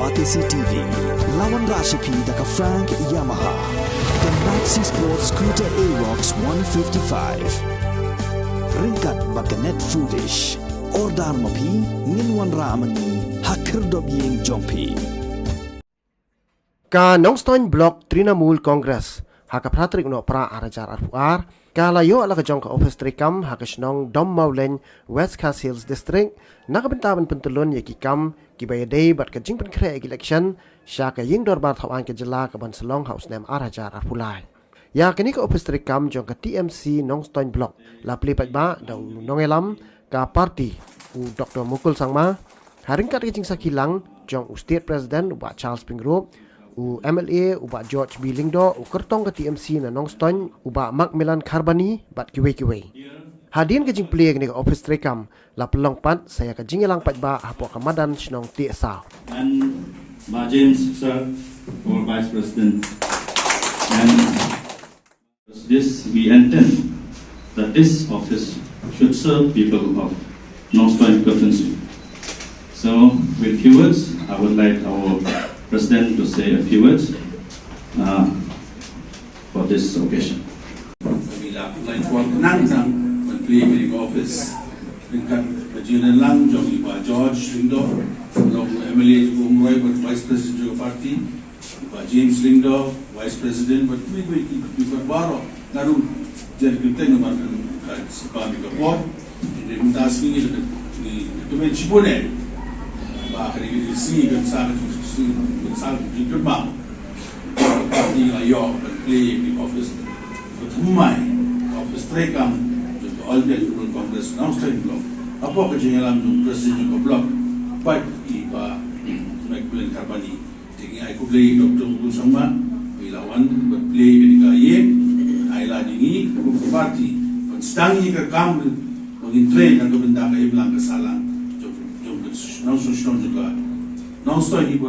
Batisi TV, lawan Rashipi daka Frank Yamaha, dan Maxi Sports Scooter Aerox 155. Ringkat baganet foodish, ordar mapi, nginwan ramani, hakir dobyeng jongpi. Ka Nongstoiñ Blok Trinamul Congress, haka pratrik no pra arajar arpuar, kalayo ala ka Jong ka Ophis Treikam haka Snong Dom Mauleng West Coast Hills District nakabentaban pentulun yaki kam kibayadei bat ka jing penkre election sya ka ying dorbar thawan ka jela ka ban selong house nem arajar arpulai ya kini ka Ophis Treikam Jong ka TMC Nongstoiñ Blok la plipat ba da Nongïalam ka parti u Dr. Mukul Sangma haringkat ka jing sakilang Jong u State President uba Charles Pinggrup u MLA uba George B. Lingdo u kertong ke TMC na Nongstoiñ uba Macmillan Kharbani bat kiwe-kiwe. Hadian ke jing Plie ni ke Ophis Treikam la pelong pat saya ke jing ilang pat ba hapo kamadan Snong Ti Sao. And James sir, our Vice President, and this we intend that this office should serve people of Nongstoiñ constituency. So with few words, I would like our President to say a few words for this occasion. Like for Nongstoiñ, when playing in office, Nongïalam, Jong George Lingdo, MLA Umroy, but Vice President of the party, James Lingdo, Vice President, but we got borrow. Naru, jadi kita nomor sepadan kapor, ini mendasmi ini dokumen cipone, bahkan ini sini kan sangat jujur bang, parti ayo play di office, bertumai office Treikam, untuk all the people Congress Nongstoiñ Blok, apa kejengalan untuk Presiden Blok, baik iba Macmillan Kharbani, tinggi aku play Dr. Mukul Sangma, ilawan berplay ketika ye. Ailah dingi, buku parti, penstangi ke kamu mengintrain dan kebendakan yang bilang kesalahan, jom Nongstoiñ juga, Nongstoiñ ini